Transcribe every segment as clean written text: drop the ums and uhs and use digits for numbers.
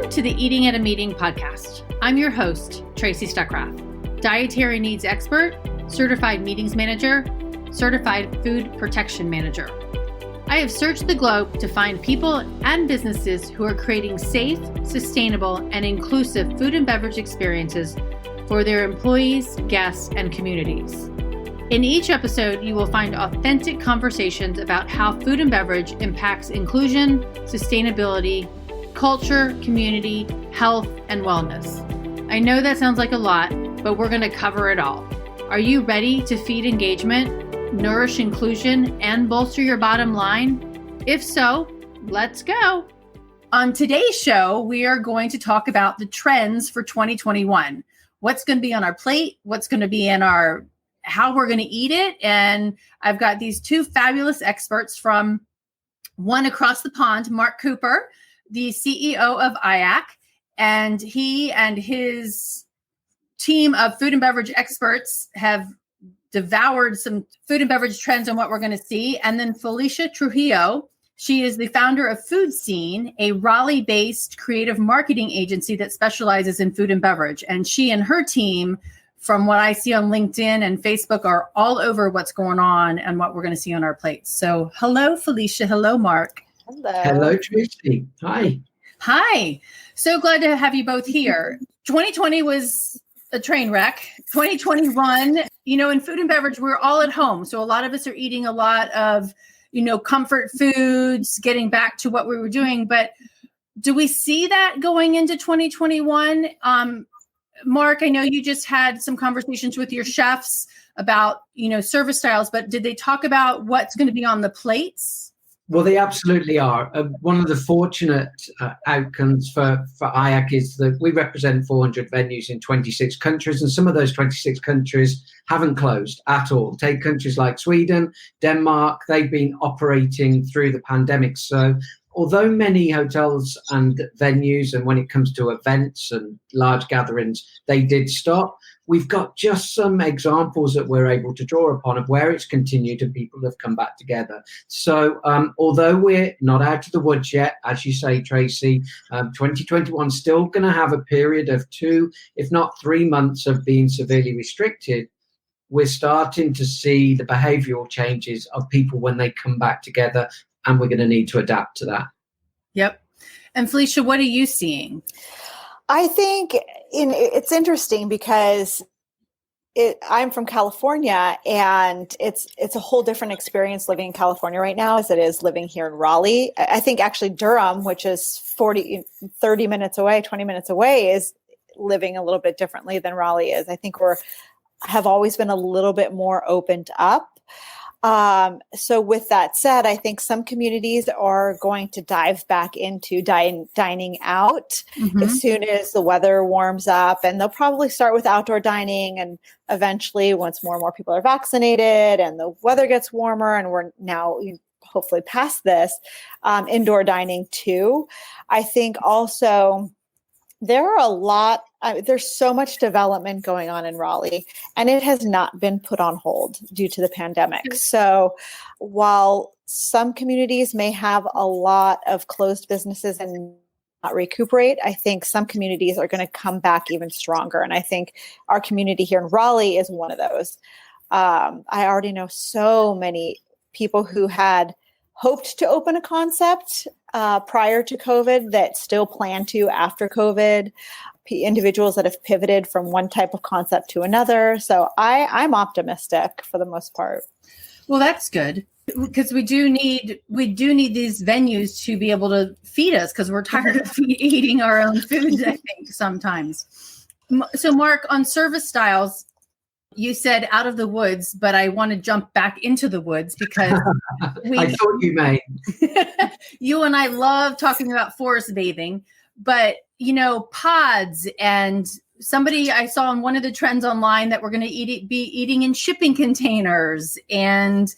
Welcome to the Eating at a Meeting podcast. I'm your host, Tracy Stuckrath, dietary needs expert, certified meetings manager, certified food protection manager. I have searched the globe to find people and businesses who are creating safe, sustainable, and inclusive food and beverage experiences for their employees, guests, and communities. In each episode, you will find authentic conversations about how food and beverage impacts inclusion, sustainability, culture, community, health, and wellness. I know that sounds like a lot, but we're going to cover it all. Are you ready to feed engagement, nourish inclusion, and bolster your bottom line? If so, let's go. On today's show, we are going to talk about the trends for 2021. What's going to be on our plate, what's going to be in our, how we're going to eat it. And I've got these two fabulous experts from one across the pond, Mark Cooper, the CEO of IACC, and he and his team of food and beverage experts have devoured some food and beverage trends and what we're going to see. And then Felicia Trujillo, she is the founder of Food Scene, a Raleigh-based creative marketing agency that specializes in food and beverage. And she and her team, from what I see on LinkedIn and Facebook, are all over what's going on and what we're going to see on our plates. So hello, Felicia. Hello, Mark. Hello. Hello, Tracy. Hi. Hi. So glad to have you both here. 2020 was a train wreck. 2021, in food and beverage, we're all at home. So a lot of us are eating a lot of, comfort foods, getting back to what we were doing. But do we see that going into 2021? Mark, I know you just had some conversations with your chefs about, service styles, but did they talk about what's going to be on the plates? Well, they absolutely are. One of the fortunate outcomes for IACC is that we represent 400 venues in 26 countries, and some of those 26 countries haven't closed at all. Take countries like Sweden, Denmark, they've been operating through the pandemic. So although many hotels and venues, and when it comes to events and large gatherings, they did stop, we've got just some examples that we're able to draw upon of where it's continued and people have come back together. So although we're not out of the woods yet, as you say, Tracy, 2021 is still going to have a period of 2, if not 3 months of being severely restricted. We're starting to see the behavioural changes of people when they come back together, and we're going to need to adapt to that. Yep. And Felicia, what are you seeing? I think it's interesting because I'm from California, and it's a whole different experience living in California right now as it is living here in Raleigh. I think actually Durham, which is 30 minutes away, 20 minutes away, is living a little bit differently than Raleigh is. I think have always been a little bit more opened up. So with that said, I think some communities are going to dive back into dining out as soon as the weather warms up, and they'll probably start with outdoor dining, and eventually once more and more people are vaccinated and the weather gets warmer and we're now hopefully past this, indoor dining too. I think also there's so much development going on in Raleigh, and it has not been put on hold due to the pandemic. So while some communities may have a lot of closed businesses and not recuperate, I think some communities are going to come back even stronger. And I think our community here in Raleigh is one of those. I already know so many people who had hoped to open a concept prior to COVID that still plan to after COVID, individuals that have pivoted from one type of concept to another. So I'm optimistic for the most part. Well, that's good, because we do need these venues to be able to feed us, because we're tired of eating our own foods, I think, sometimes. So Mark, on service styles, you said out of the woods, but I want to jump back into the woods because I thought you may. You and I love talking about forest bathing, but pods, and somebody I saw on one of the trends online that we're going to be eating in shipping containers, and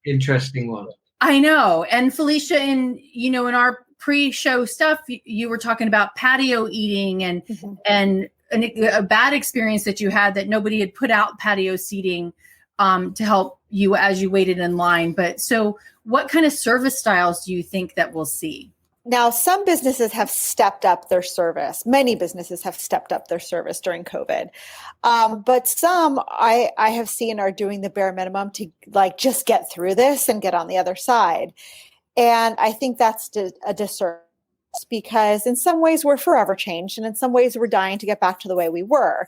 interesting one. I know. And Felicia, in our pre-show stuff, you were talking about patio eating and a bad experience that you had, that nobody had put out patio seating to help you as you waited in line. But so what kind of service styles do you think that we'll see? Now, some businesses have stepped up their service. Many businesses have stepped up their service during COVID. But some I have seen are doing the bare minimum to just get through this and get on the other side. And I think that's a disservice, because in some ways we're forever changed, and in some ways we're dying to get back to the way we were.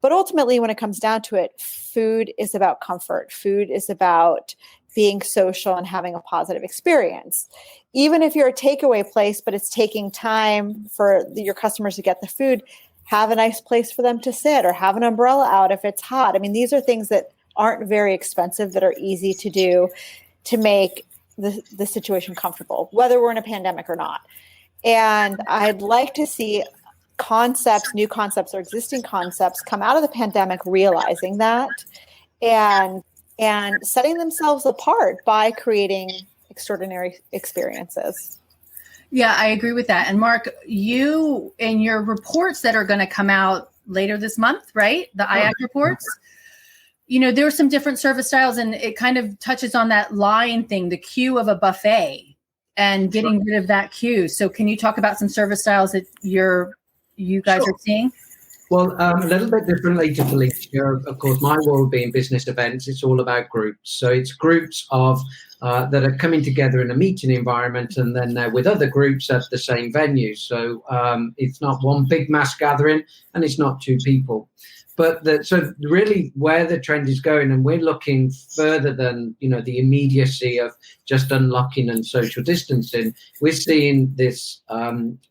But ultimately, when it comes down to it, food is about comfort. Food is about being social and having a positive experience. Even if you're a takeaway place, but it's taking time for your customers to get the food, have a nice place for them to sit, or have an umbrella out if it's hot. I mean, these are things that aren't very expensive, that are easy to do to make the situation comfortable, whether we're in a pandemic or not. And I'd like to see new concepts or existing concepts come out of the pandemic realizing that, and setting themselves apart by creating extraordinary experiences. Yeah, I agree with that. And Mark, you in your reports that are going to come out later this month, right? The IACC reports, there are some different service styles, and it kind of touches on that line thing, the queue of a buffet, and getting rid of that queue. So can you talk about some service styles that you guys are seeing? Well, a little bit differently to Felicia. Of course, my world being business events, it's all about groups. So it's groups of that are coming together in a meeting environment, and then they're with other groups at the same venue. So it's not one big mass gathering, and it's not two people. But so really where the trend is going, and we're looking further than, the immediacy of just unlocking and social distancing, we're seeing this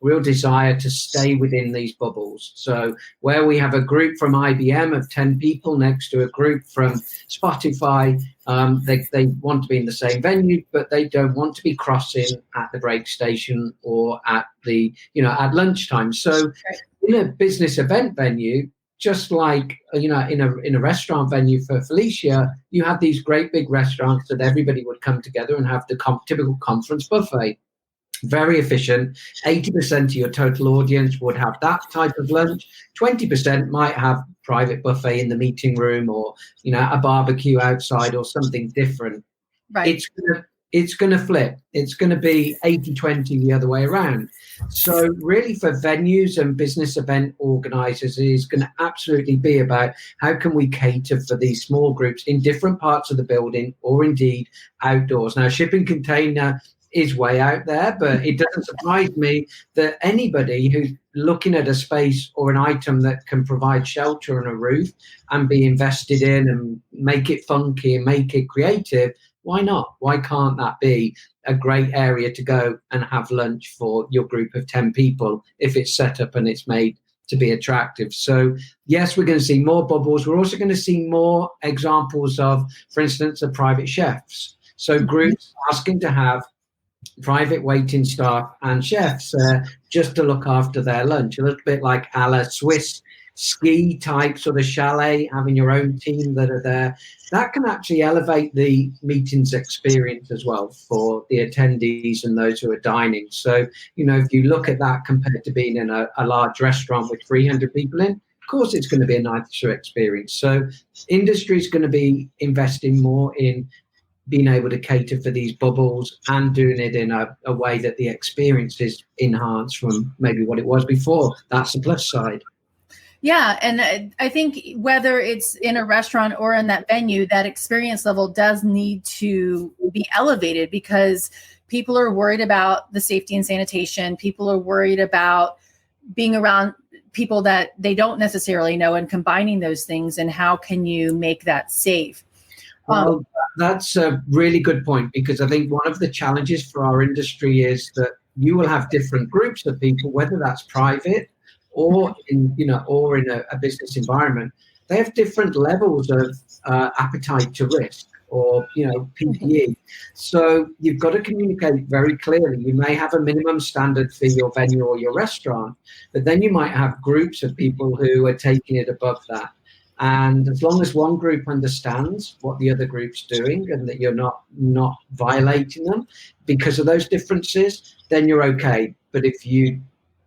real desire to stay within these bubbles. So where we have a group from IBM of 10 people next to a group from Spotify, they want to be in the same venue, but they don't want to be crossing at the break station or at at lunchtime. So in a business event venue, just like, in a restaurant venue for Felicia, you have these great big restaurants that everybody would come together and have the typical conference buffet. Very efficient. 80% of your total audience would have that type of lunch. 20% might have private buffet in the meeting room, or, a barbecue outside, or something different. Right. It's going to flip. It's going to be 80-20 the other way around. So really for venues and business event organizers, it is going to absolutely be about how can we cater for these small groups in different parts of the building, or indeed outdoors. Now, shipping container is way out there, but it doesn't surprise me that anybody who's looking at a space or an item that can provide shelter and a roof and be invested in and make it funky and make it creative, why not? Why can't that be a great area to go and have lunch for your group of 10 people if it's set up and it's made to be attractive? So yes, we're going to see more bubbles. We're also going to see more examples of, for instance, the private chefs. So groups asking to have private waiting staff and chefs just to look after their lunch, a little bit like a la Swiss ski type sort of chalet, having your own team that are there. That can actually elevate the meetings experience as well for the attendees and those who are dining. So, if you look at that compared to being in a large restaurant with 300 people in, of course it's going to be a nicer experience. So industry is going to be investing more in being able to cater for these bubbles and doing it in a way that the experience is enhanced from maybe what it was before. That's the plus side. Yeah. And I think whether it's in a restaurant or in that venue, that experience level does need to be elevated, because people are worried about the safety and sanitation. People are worried about being around people that they don't necessarily know, and combining those things. And how can you make that safe? Well, that's a really good point, because I think one of the challenges for our industry is that you will have different groups of people, whether that's private or in a business environment. They have different levels of appetite to risk, or PPE. So you've got to communicate very clearly. You may have a minimum standard for your venue or your restaurant, but then you might have groups of people who are taking it above that. And as long as one group understands what the other group's doing, and that you're not violating them because of those differences, then you're okay. But if you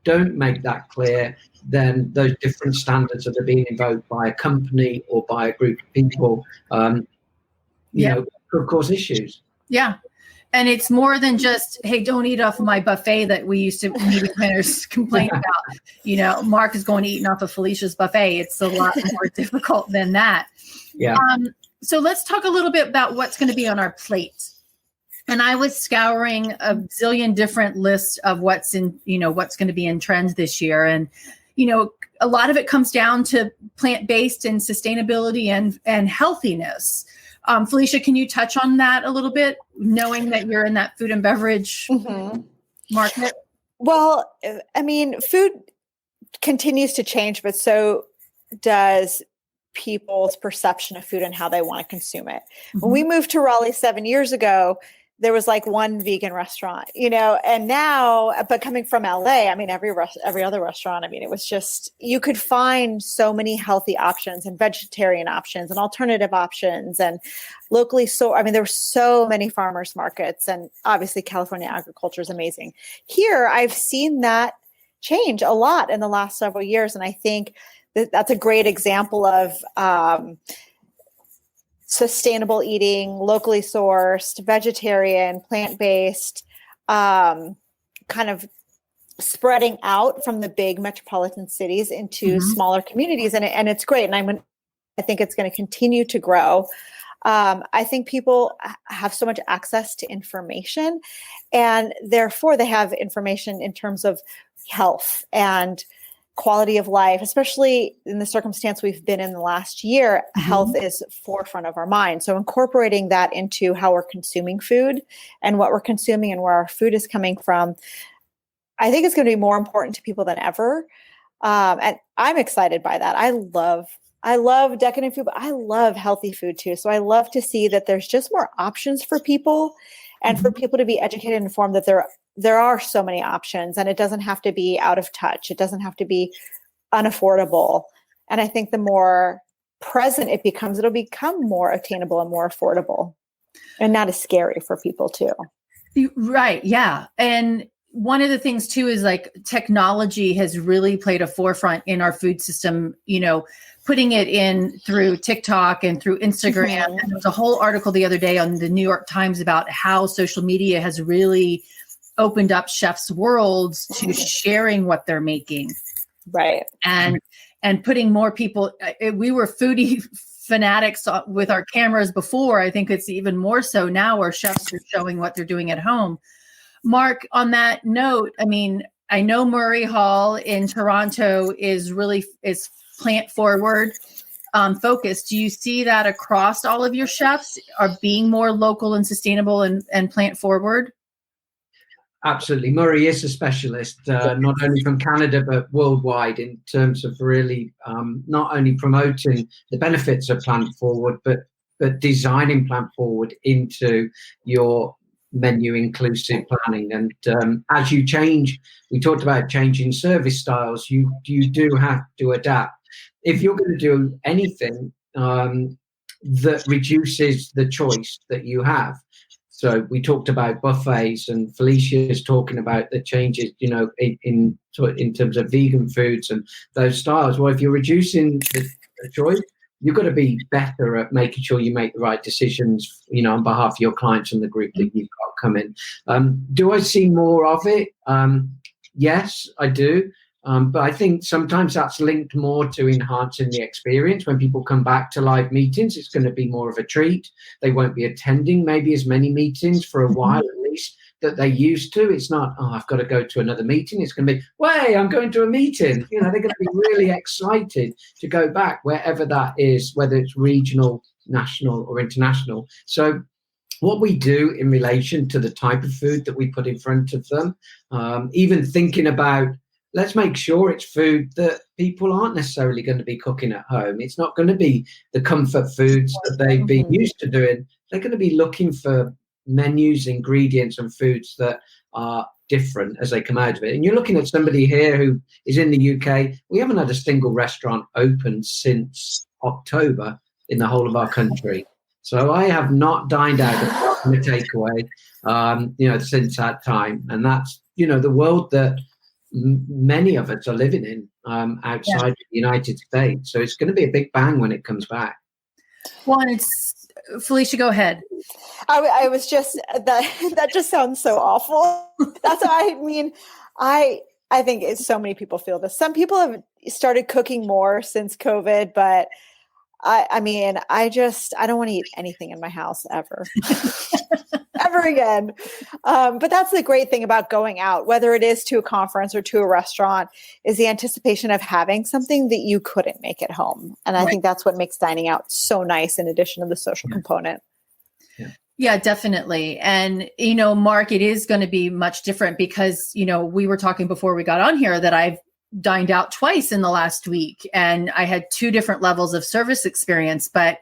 don't make that clear, then those different standards that are being invoked by a company or by a group of people, could cause issues. Yeah. And it's more than just, hey, don't eat off of my buffet that we used to meeting planners complain about. Mark is going to eat off of Felicia's buffet. It's a lot more difficult than that. Yeah. So let's talk a little bit about what's going to be on our plate. And I was scouring a zillion different lists of what's going to be in trends this year. And, a lot of it comes down to plant-based and sustainability and healthiness. Felicia, can you touch on that a little bit, knowing that you're in that food and beverage market? Well, I mean, food continues to change, but so does people's perception of food and how they want to consume it. When we moved to Raleigh 7 years ago, there was like one vegan restaurant, and now, but coming from LA, I mean, every other restaurant, I mean, it was just, you could find so many healthy options and vegetarian options and alternative options and locally. So, I mean, there were so many farmers markets, and obviously California agriculture is amazing. Here, I've seen that change a lot in the last several years. And I think that's a great example of, sustainable eating, locally sourced, vegetarian, plant-based, kind of spreading out from the big metropolitan cities into smaller communities. And it's great. And I think it's going to continue to grow. I think people have so much access to information, and therefore they have information in terms of health and quality of life, especially in the circumstance we've been in the last year. Health is forefront of our mind. So incorporating that into how we're consuming food and what we're consuming and where our food is coming from, I think it's going to be more important to people than ever. And I'm excited by that. I love decadent food, but I love healthy food too. So I love to see that there's just more options for people, and for people to be educated and informed that there are so many options, and it doesn't have to be out of touch. It doesn't have to be unaffordable. And I think the more present it becomes, it'll become more attainable and more affordable, and not as scary for people too. Right. Yeah. And one of the things too is like technology has really played a forefront in our food system, putting it in through TikTok and through Instagram. And there was a whole article the other day on the New York Times about how social media has really opened up chefs' worlds to sharing what they're making. Right. And putting more people, we were foodie fanatics with our cameras before. I think it's even more so now, where chefs are showing what they're doing at home. Mark, on that note, I mean, I know Murray Hall in Toronto is plant forward focused. Do you see that across all of your chefs are being more local and sustainable and plant forward? Absolutely. Murray is a specialist, not only from Canada, but worldwide, in terms of really not only promoting the benefits of plant forward, but designing plant forward into your menu inclusive planning. And as you change, we talked about changing service styles, you do have to adapt. If you're going to do anything that reduces the choice that you have. So we talked about buffets, and Felicia is talking about the changes, in terms of vegan foods and those styles. Well, if you're reducing the choice, you've got to be better at making sure you make the right decisions, on behalf of your clients and the group that you've got coming. Do I see more of it? Yes, I do. But I think sometimes that's linked more to enhancing the experience. When people come back to live meetings, it's going to be more of a treat. They won't be attending maybe as many meetings for a while at least that they used to. It's not, I've got to go to another meeting. It's going to be, way, I'm going to a meeting. They're going to be really excited to go back wherever that is, whether it's regional, national, or international. So what we do in relation to the type of food that we put in front of them, even thinking about, let's make sure it's food that people aren't necessarily going to be cooking at home. It's not going to be the comfort foods that they've been used to doing. They're going to be looking for menus, ingredients, and foods that are different as they come out of it. And you're looking at somebody here who is in the UK. We haven't had a single restaurant open since October in the whole of our country. So I have not dined out apart from a takeaway, since that time. And that's, the world that many of us are living in outside the United States. So it's going to be a big bang when it comes back. Well, and it's, Felicia, go ahead. I was just that just sounds so awful. That's what I mean. I think so many people feel this. Some people have started cooking more since COVID, but I mean, I don't want to eat anything in my house ever, ever again. But that's the great thing about going out, whether it is to a conference or to a restaurant, is the anticipation of having something that you couldn't make at home. And I think that's what makes dining out so nice, in addition to the social component. Yeah, definitely. And, Mark, it is going to be much different because, we were talking before we got on here that I've dined out twice in the last week, and I had 2 different levels of service experience, but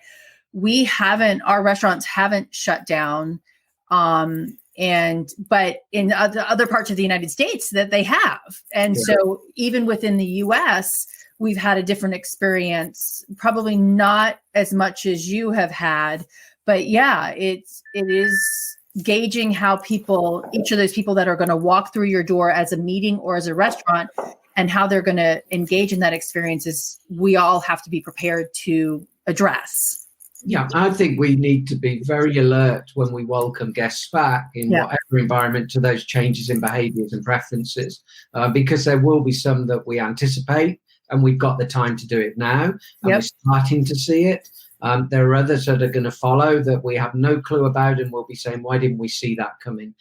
our restaurants haven't shut down. But in other parts of the United States that they have. And so even within the US, we've had a different experience, probably not as much as you have had, but yeah, it is gauging how each of those people that are going to walk through your door as a meeting or as a restaurant, and how they're going to engage in that experience is we all have to be prepared to address. Yeah, I think we need to be very alert when we welcome guests back in whatever environment to those changes in behaviours and preferences, because there will be some that we anticipate, and we've got the time to do it now, and we're starting to see it. There are others that are going to follow that we have no clue about, and we'll be saying, why didn't we see that coming?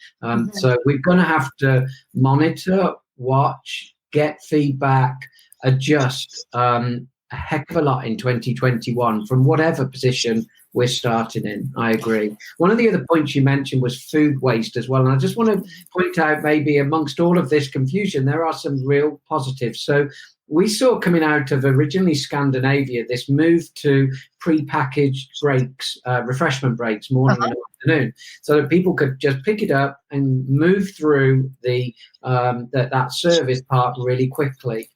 So we're going to have to monitor, watch, get feedback, adjust a heck of a lot in 2021 from whatever position we're starting in. I agree. One of the other points you mentioned was food waste as well. And I just want to point out, maybe amongst all of this confusion, there are some real positives. So we saw coming out of originally Scandinavia, this move to pre-packaged breaks, refreshment breaks, morning and afternoon, so that people could just pick it up and move through that service part really quickly.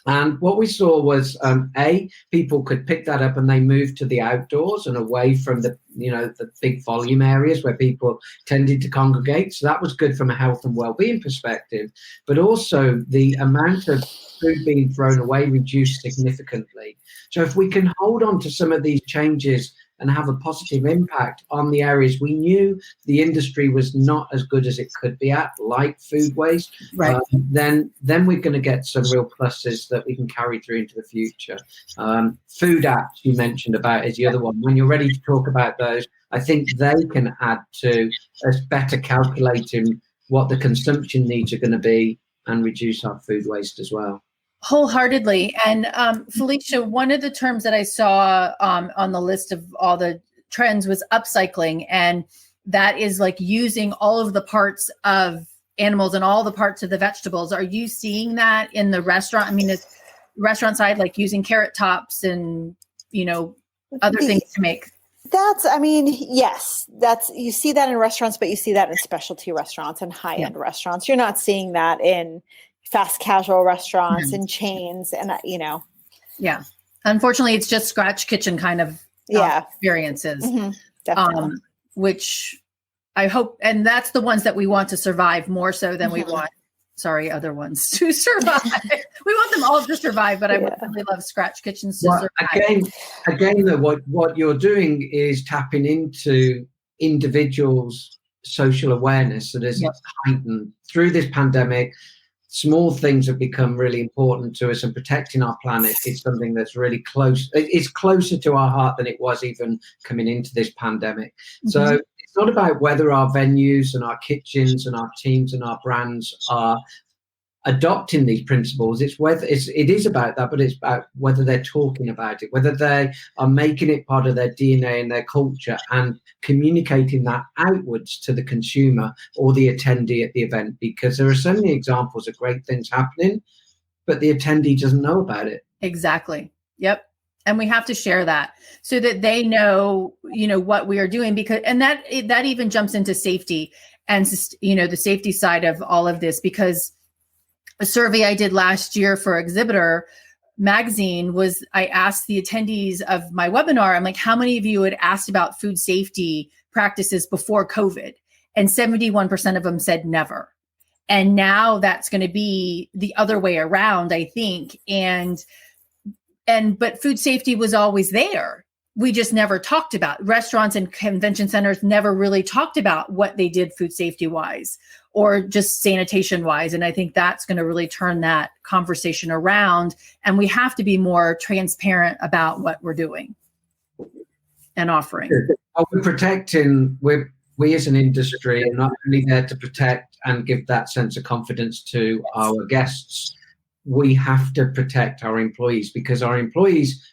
And what we saw was, people could pick that up and they moved to the outdoors and away from the big volume areas where people tended to congregate. So that was good from a health and well-being perspective. But also the amount of food being thrown away reduced significantly. So if we can hold on to some of these changes and have a positive impact on the areas we knew the industry was not as good as it could be at, like food waste, then we're going to get some real pluses that we can carry through into the future. Food apps you mentioned about is the other one. When you're ready to talk about those, I think they can add to us better calculating what the consumption needs are going to be and reduce our food waste as well. Wholeheartedly. And Felicia, one of the terms that I saw on the list of all the trends was upcycling. And that is like using all of the parts of animals and all the parts of the vegetables. Are you seeing that in the restaurant? I mean, it's restaurant side, like using carrot tops and, other things to make. Yes, you see that in restaurants, but you see that in specialty restaurants and high-end restaurants. You're not seeing that in fast casual restaurants and chains and Yeah. Unfortunately, it's just scratch kitchen kind of experiences, which I hope, and that's the ones that we want to survive more so than we want, other ones to survive. We want them all to survive, but I would really love scratch kitchens to survive. Again, what you're doing is tapping into individuals' social awareness that is heightened through this pandemic. Small things have become really important to us, and protecting our planet is something that's really close. It's closer to our heart than it was even coming into this pandemic. So it's not about whether our venues and our kitchens and our teams and our brands are adopting these principles. It is about that, but it's about whether they're talking about it, whether they are making it part of their DNA and their culture and communicating that outwards to the consumer or the attendee at the event, because there are so many examples of great things happening, but the attendee doesn't know about it. Exactly. Yep. And we have to share that so that they know, what we are doing, and that even jumps into safety and, the safety side of all of this, because a survey I did last year for Exhibitor magazine was, I asked the attendees of my webinar, I'm like, how many of you had asked about food safety practices before COVID? And 71% of them said never. And now that's going to be the other way around, I think. But food safety was always there. we just never talked about. Restaurants and convention centers never really talked about what they did food safety wise or just sanitation wise. And I think that's going to really turn that conversation around. And we have to be more transparent about what we're doing and offering. We're protecting, we as an industry are not only there to protect and give that sense of confidence to our guests, we have to protect our employees, because our employees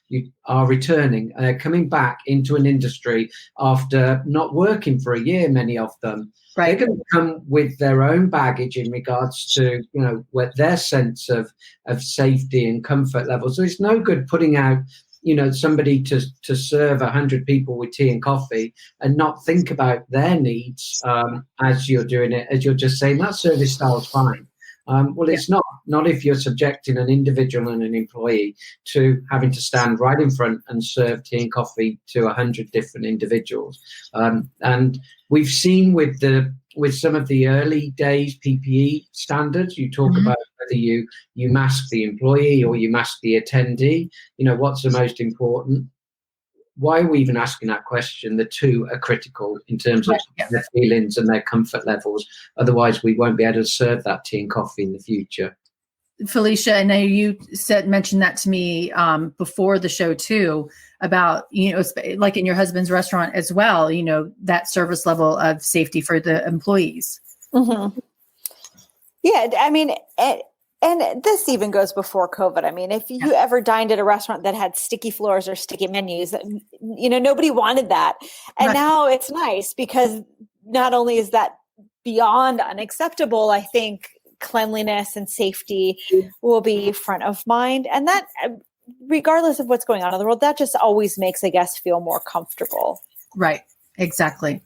are returning and they're coming back into an industry after not working for a year, many of them. Right. They're going to come with their own baggage in regards to, what their sense of safety and comfort levels. So it's no good putting out, somebody to serve 100 people with tea and coffee and not think about their needs as you're doing it, as you're just saying that service style is fine. It's not if you're subjecting an individual and an employee to having to stand right in front and serve tea and coffee to 100 different individuals. And we've seen with some of the early days PPE standards, you talk about whether you mask the employee or you mask the attendee, what's the most important. Why are we even asking that question? The two are critical in terms of their feelings and their comfort levels. Otherwise, we won't be able to serve that tea and coffee in the future. Felicia, I know you mentioned that to me before the show too, about, like in your husband's restaurant as well, that service level of safety for the employees. Mm-hmm. Yeah, I mean, and this even goes before COVID. I mean, if you ever dined at a restaurant that had sticky floors or sticky menus, nobody wanted that. And now it's nice because not only is that beyond unacceptable, I think cleanliness and safety will be front of mind. And that, regardless of what's going on in the world, that just always makes a guest feel more comfortable. Right. Exactly.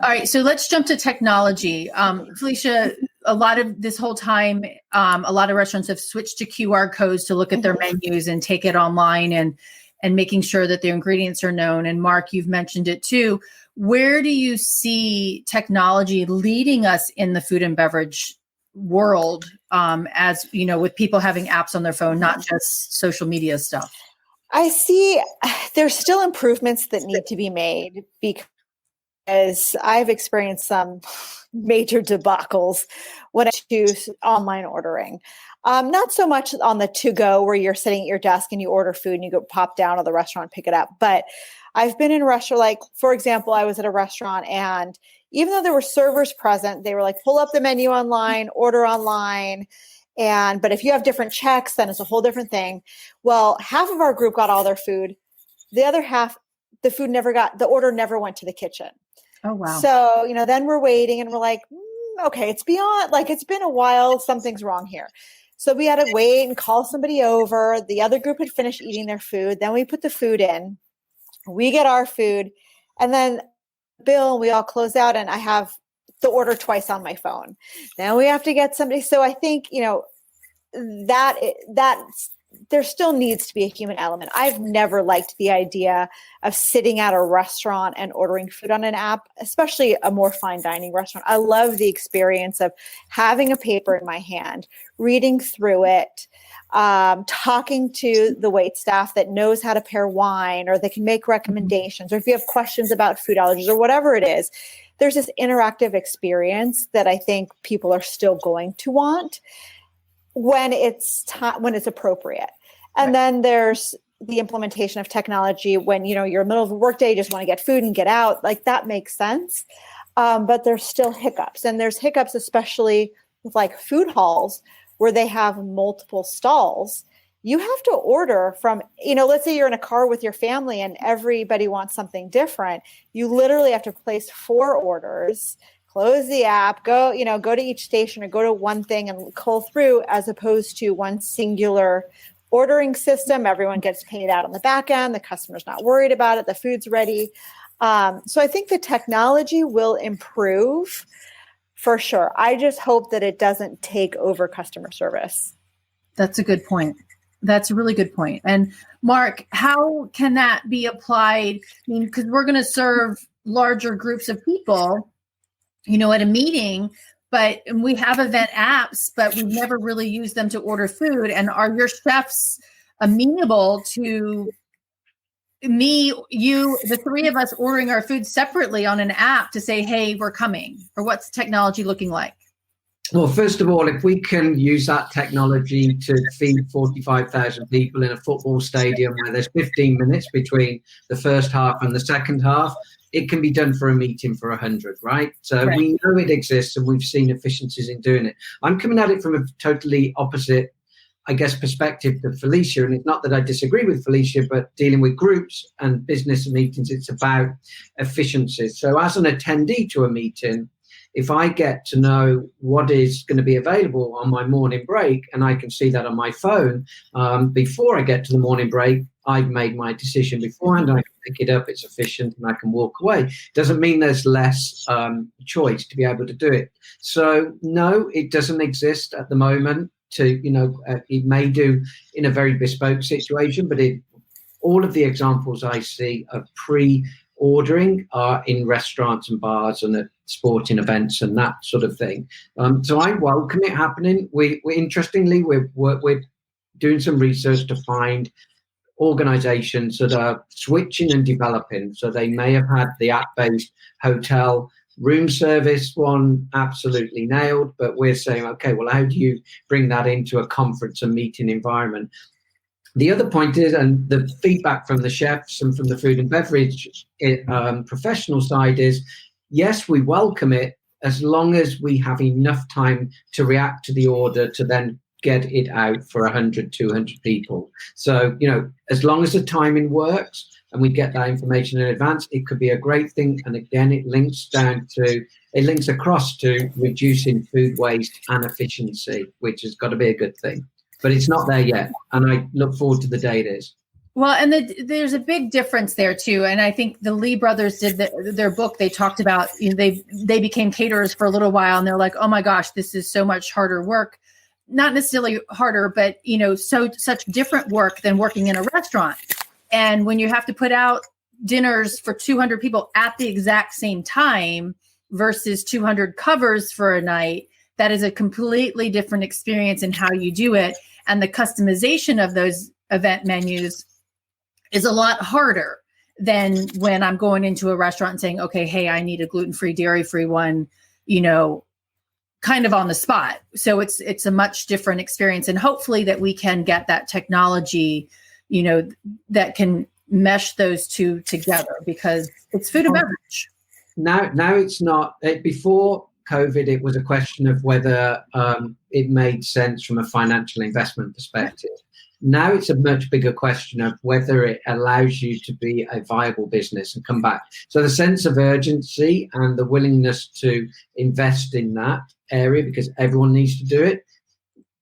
All right. So let's jump to technology. Felicia, a lot of this whole time, a lot of restaurants have switched to QR codes to look at their menus and take it online and making sure that their ingredients are known. And Mark, you've mentioned it too. Where do you see technology leading us in the food and beverage world, as with people having apps on their phone, not just social media stuff? I see there's still improvements that need to be made because I've experienced some major debacles when it comes to online ordering. Not so much on the to-go where you're sitting at your desk and you order food and you go pop down to the restaurant and pick it up. But I've been in a restaurant, like, for example, I was at a restaurant and even though there were servers present, they were like, pull up the menu online, order online. But if you have different checks, then it's a whole different thing. Well, half of our group got all their food. The other half, the order never went to the kitchen. Oh, wow. So, then we're waiting and we're like, okay, it's been a while. Something's wrong here. So we had to wait and call somebody over. The other group had finished eating their food. Then we put the food in. We get our food. And then bill, we all close out and I have the order twice on my phone. Now we have to get somebody. So I think, that there still needs to be a human element. I've never liked the idea of sitting at a restaurant and ordering food on an app, especially a more fine dining restaurant. I love the experience of having a paper in my hand, reading through it, talking to the wait staff that knows how to pair wine, or they can make recommendations, or if you have questions about food allergies or whatever it is. There's this interactive experience that I think people are still going to want when it's appropriate. And then there's the implementation of technology when, you're in the middle of a workday, you just want to get food and get out. Like, that makes sense. But there's still hiccups. And there's hiccups, especially with like food halls where they have multiple stalls. You have to order from, let's say you're in a car with your family and everybody wants something different. You literally have to place 4 orders, close the app, go to each station or go to one thing and cull through, as opposed to one singular ordering system. Everyone gets paid out on the back end. The customer's not worried about it. The food's ready. So I think the technology will improve for sure. I just hope that it doesn't take over customer service. That's a good point. That's a really good point. And Mark, how can that be applied? I mean, because we're going to serve larger groups of people, at a meeting, but we have event apps, but we've never really used them to order food. And are your chefs amenable to me, you, the three of us ordering our food separately on an app to say, hey, we're coming? Or what's technology looking like? Well, first of all, if we can use that technology to feed 45,000 people in a football stadium where there's 15 minutes between the first half and the second half, it can be done for a meeting for 100, right? So Right. We know it exists and we've seen efficiencies in doing it. I'm coming at it from a totally opposite, I guess, perspective to Felicia. And it's not that I disagree with Felicia, but dealing with groups and business meetings, it's about efficiencies. So as an attendee to a meeting, if I get to know what is going to be available on my morning break, and I can see that on my phone before I get to the morning break, I've made my decision beforehand. I can pick it up, it's efficient, and I can walk away. Doesn't mean there's less choice to be able to do it. So no, it doesn't exist at the moment. It may do in a very bespoke situation, but all of the examples I see of pre-ordering are in restaurants and bars and at sporting events and that sort of thing. So I welcome it happening. We're doing some research to find organizations that are switching and developing. So they may have had the app-based hotel room service one absolutely nailed, but we're saying, okay, well, how do you bring that into a conference and meeting environment? The other point is, and the feedback from the chefs and from the food and beverage professional side is, yes, we welcome it as long as we have enough time to react to the order to then get it out for 100, 200 people. So, as long as the timing works and we get that information in advance, it could be a great thing. And again, it links across to reducing food waste and efficiency, which has got to be a good thing. But it's not there yet. And I look forward to the day it is. Well, and there's a big difference there too. And I think the Lee brothers did their book. They talked about, they became caterers for a little while, and they're like, oh my gosh, this is so much harder work. Not necessarily harder, but such different work than working in a restaurant. And when you have to put out dinners for 200 people at the exact same time versus 200 covers for a night, that is a completely different experience in how you do it. And the customization of those event menus is a lot harder than when I'm going into a restaurant and saying, okay, hey, I need a gluten-free, dairy-free one, kind of on the spot. So it's a much different experience. And hopefully that we can get that technology, that can mesh those two together, because it's food and beverage. Now it's not. Before COVID, it was a question of whether it made sense from a financial investment perspective. Now it's a much bigger question of whether it allows you to be a viable business and come back. So the sense of urgency and the willingness to invest in that area, because everyone needs to do it,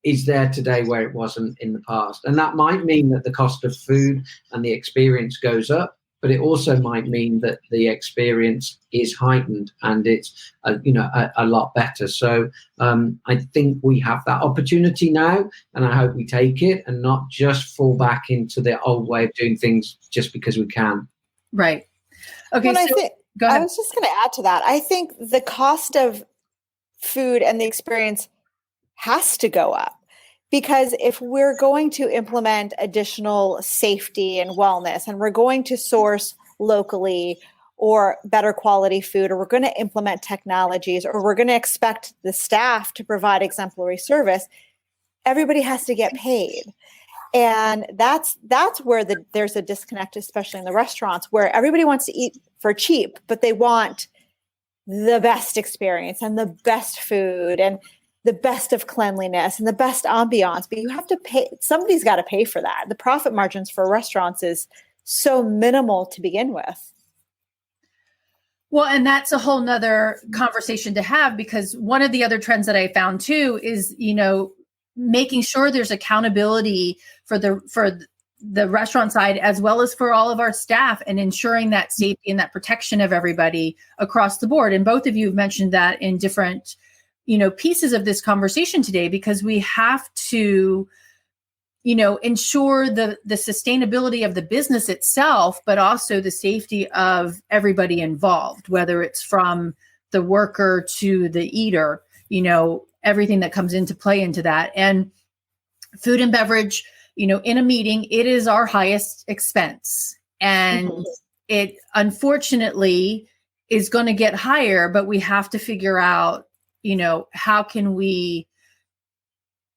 is there today where it wasn't in the past. And that might mean that the cost of food and the experience goes up, but it also might mean that the experience is heightened and it's a lot better. So I think we have that opportunity now, and I hope we take it and not just fall back into the old way of doing things just because we can. Right. Okay. Well, go ahead. I was just going to add to that. I think the cost of food and the experience has to go up. Because if we're going to implement additional safety and wellness, and we're going to source locally or better quality food, or we're going to implement technologies, or we're going to expect the staff to provide exemplary service, everybody has to get paid. And that's where there's a disconnect, especially in the restaurants, where everybody wants to eat for cheap, but they want the best experience and the best food and the best of cleanliness and the best ambiance, but you have to pay. Somebody's got to pay for that. The profit margins for restaurants is so minimal to begin with. Well, and that's a whole nother conversation to have, because one of the other trends that I found too is, making sure there's accountability for the restaurant side, as well as for all of our staff, and ensuring that safety and that protection of everybody across the board. And both of you have mentioned that in different pieces of this conversation today, because we have to, ensure the sustainability of the business itself, but also the safety of everybody involved, whether it's from the worker to the eater, everything that comes into play into that. And food and beverage, in a meeting, it is our highest expense. And it unfortunately is going to get higher, but we have to figure out, how can we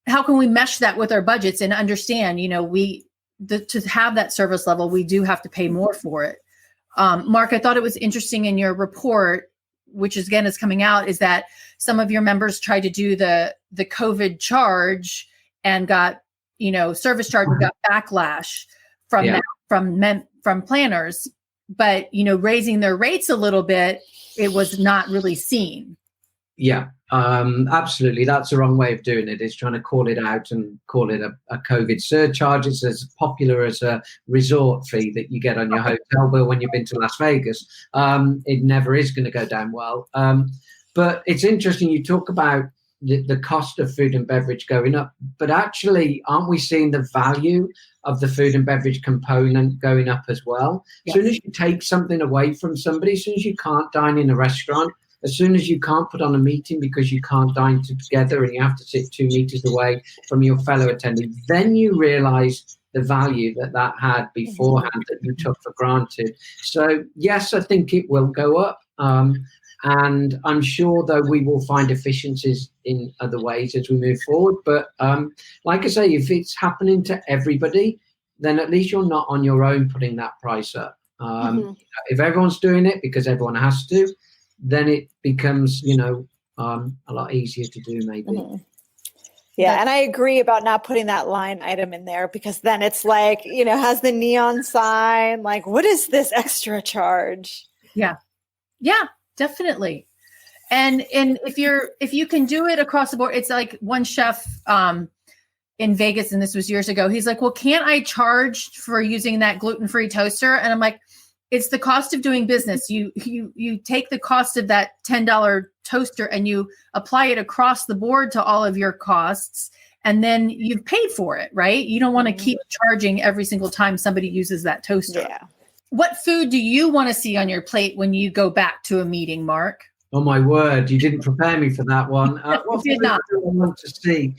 mesh that with our budgets and understand, to have that service level, we do have to pay more for it. Mark, I thought it was interesting in your report, which again is coming out, is that some of your members tried to do the COVID charge and got, service charge and got backlash from that, from planners, but, raising their rates a little bit, it was not really seen. Yeah, absolutely. That's the wrong way of doing it. It's trying to call it out and call it a COVID surcharge. It's as popular as a resort fee that you get on your hotel bill when you've been to Las Vegas. It never is going to go down well. But it's interesting. You talk about the cost of food and beverage going up, but actually, aren't we seeing the value of the food and beverage component going up as well? Yes. As soon as you take something away from somebody, as soon as you can't dine in a restaurant, as soon as you can't put on a meeting because you can't dine together and you have to sit 2 meters away from your fellow attendee, then you realize the value that had beforehand that you took for granted. So, yes, I think it will go up. And I'm sure, though, we will find efficiencies in other ways as we move forward. But like I say, if it's happening to everybody, then at least you're not on your own putting that price up. If everyone's doing it because everyone has to, then it becomes, a lot easier to do, maybe. Yeah, and I agree about not putting that line item in there, because then it's like, has the neon sign, like, what is this extra charge? Yeah, definitely. And if you can do it across the board, it's like one chef in Vegas, and this was years ago, he's like, well, can't I charge for using that gluten-free toaster? And I'm like, it's the cost of doing business. You take the cost of that $10 toaster and you apply it across the board to all of your costs, and then you've paid for it, right? You don't want to keep charging every single time somebody uses that toaster. Yeah. What food do you want to see on your plate when you go back to a meeting, Mark? Oh, my word. You didn't prepare me for that one. What food do I want to see?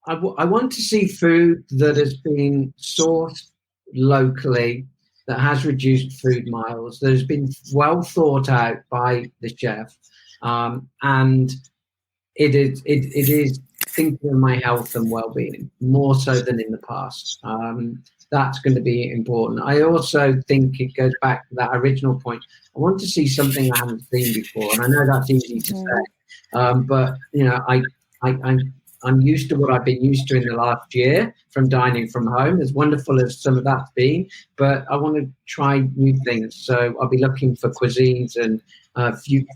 I want to see food that has been sourced locally, that has reduced food miles, that has been well thought out by the chef, and it is thinking of my health and well-being more so than in the past. That's going to be important. I also think it goes back to that original point. I want to see something I haven't seen before, and I know that's easy to say, but I'm used to what I've been used to in the last year from dining from home, as wonderful as some of that's been, but I want to try new things. So I'll be looking for cuisines and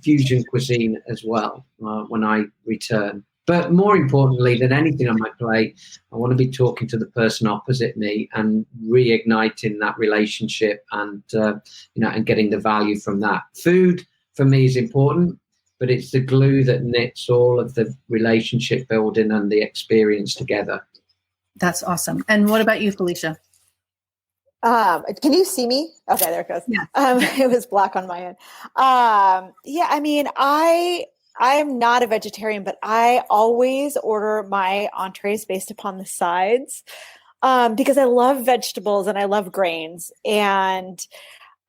fusion cuisine as well when I return. But more importantly than anything on my plate, I want to be talking to the person opposite me and reigniting that relationship and, and getting the value from that. Food for me is important, but it's the glue that knits all of the relationship building and the experience together. That's awesome. And what about you, Felicia? Can you see me? Okay, there it goes. Yeah. It was black on my end. I'm not a vegetarian, but I always order my entrees based upon the sides, because I love vegetables and I love grains, and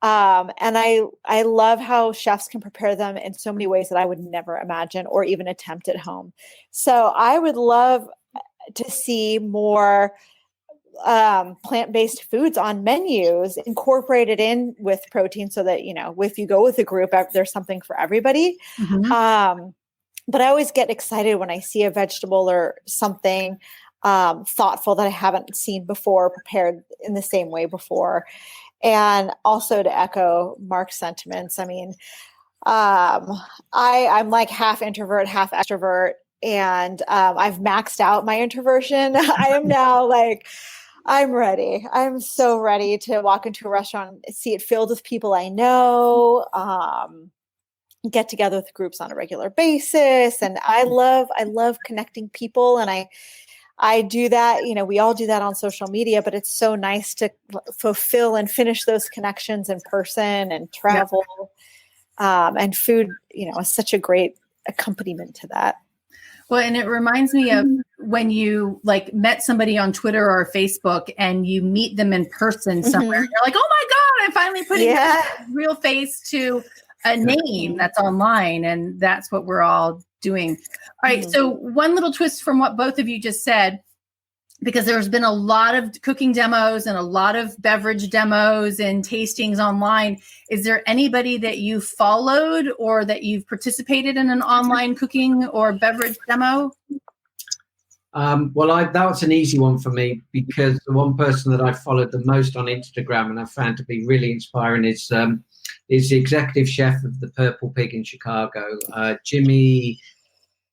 I love how chefs can prepare them in so many ways that I would never imagine or even attempt at home. So I would love to see more plant-based foods on menus incorporated in with protein, so that, if you go with a group, there's something for everybody. But I always get excited when I see a vegetable or something thoughtful that I haven't seen before, prepared in the same way before. And also, to echo Mark's sentiments, I mean, I'm like half introvert, half extrovert, and I've maxed out my introversion. I am now like, I'm ready. I'm so ready to walk into a restaurant, see it filled with people I know, get together with groups on a regular basis. And I love connecting people. And I do that, we all do that on social media, but it's so nice to fulfill and finish those connections in person and travel. And food, is such a great accompaniment to that. Well, and it reminds me of when you like met somebody on Twitter or Facebook and you meet them in person somewhere. You're like, oh my God, I'm finally putting a real face to a name that's online. And that's what we're all doing. All right. So one little twist from what both of you just said, because there's been a lot of cooking demos and a lot of beverage demos and tastings online. Is there anybody that you followed or that you've participated in an online cooking or beverage demo? Well, that's an easy one for me, because the one person that I followed the most on Instagram and I found to be really inspiring is the executive chef of the Purple Pig in Chicago, Jimmy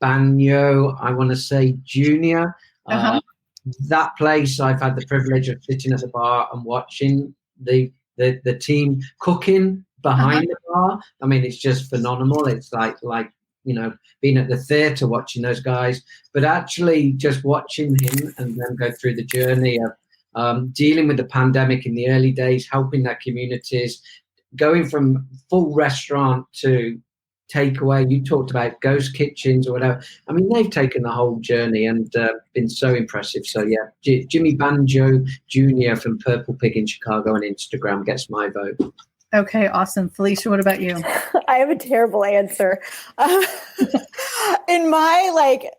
Bagno, I want to say Jr. That place, I've had the privilege of sitting at the bar and watching the team cooking behind the bar. I mean, it's just phenomenal. It's like being at the theater watching those guys, but actually just watching him and then go through the journey of dealing with the pandemic in the early days, helping their communities, going from full restaurant to takeaway. You talked about ghost kitchens or whatever. I mean, they've taken the whole journey and been so impressive. So yeah, Jimmy Banjo Jr. from Purple Pig in Chicago on Instagram gets my vote. Okay, awesome. Felicia, what about you? I have a terrible answer. In my like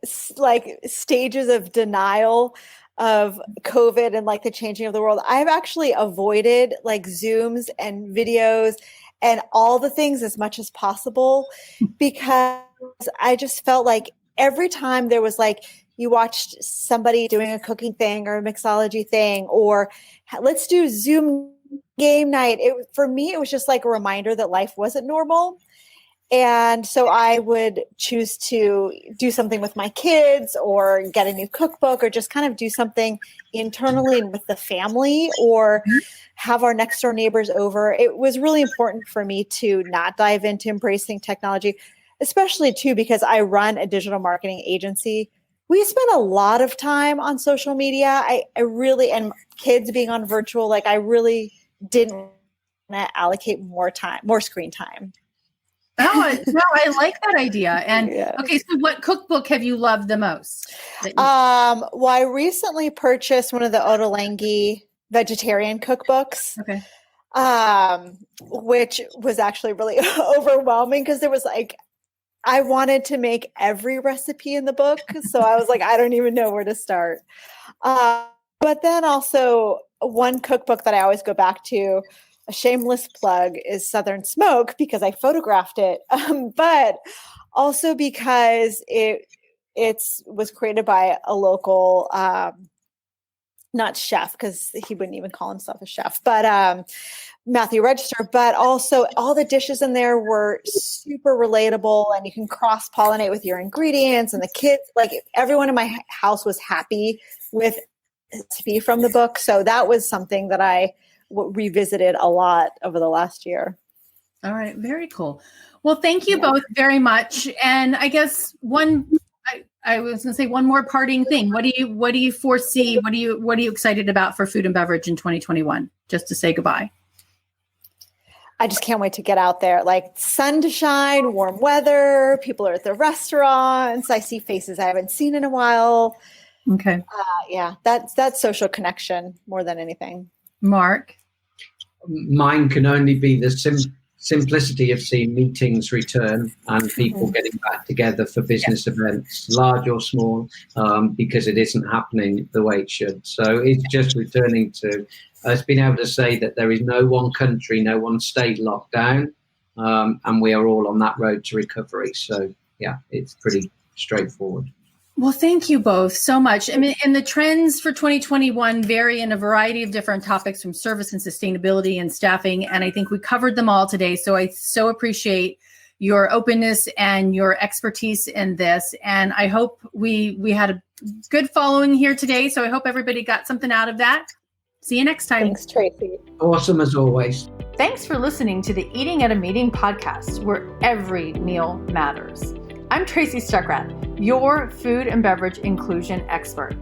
stages of denial of COVID and like the changing of the world, I've actually avoided like Zooms and videos and all the things as much as possible, because I just felt like every time there was like, you watched somebody doing a cooking thing or a mixology thing, or let's do Zoom game night. For me, it was just like a reminder that life wasn't normal. And so I would choose to do something with my kids or get a new cookbook or just kind of do something internally and with the family or have our next door neighbors over. It was really important for me to not dive into embracing technology, especially too, because I run a digital marketing agency. We spend a lot of time on social media. I really, and kids being on virtual, like I really didn't allocate more screen time. No, I like that idea. And okay, so what cookbook have you loved the most? Well, I recently purchased one of the Ottolenghi vegetarian cookbooks. Okay. Which was actually really overwhelming because there was like, I wanted to make every recipe in the book. So I was like, I don't even know where to start. But then also one cookbook that I always go back to, a shameless plug, is Southern Smoke, because I photographed it, but also because it was created by a local, not chef, because he wouldn't even call himself a chef, but Matthew Register, but also all the dishes in there were super relatable and you can cross-pollinate with your ingredients, and the kids, like everyone in my house was happy with recipe from the book. So that was something that I revisited a lot over the last year. All right. Very cool. Well, thank you both very much. And I guess I was going to say one more parting thing. What do you foresee? What are you excited about for food and beverage in 2021? Just to say goodbye. I just can't wait to get out there. Like sun to shine, warm weather. People are at the restaurants. I see faces I haven't seen in a while. Okay. Yeah, that's social connection more than anything. Mark? Mine can only be the simplicity of seeing meetings return and people getting back together for business events, large or small, because it isn't happening the way it should. So it's just returning to us being able to say that there is no one country, no one state locked down, and we are all on that road to recovery. So, yeah, it's pretty straightforward. Well, thank you both so much. I mean, and the trends for 2021 vary in a variety of different topics, from service and sustainability and staffing. And I think we covered them all today. So I so appreciate your openness and your expertise in this. And I hope we had a good following here today. So I hope everybody got something out of that. See you next time. Thanks, Tracy. Awesome as always. Thanks for listening to the Eating at a Meeting podcast, where every meal matters. I'm Tracy Stuckrath, your food and beverage inclusion expert.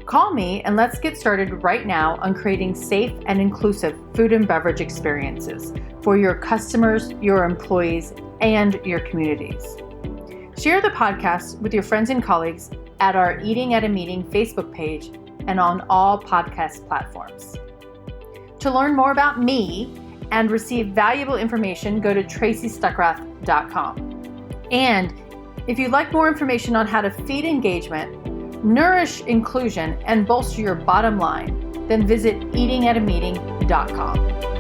Call me and let's get started right now on creating safe and inclusive food and beverage experiences for your customers, your employees, and your communities. Share the podcast with your friends and colleagues at our Eating at a Meeting Facebook page and on all podcast platforms. To learn more about me and receive valuable information, go to tracystuckrath.com. And if you'd like more information on how to feed engagement, nourish inclusion, and bolster your bottom line, then visit eatingatameeting.com.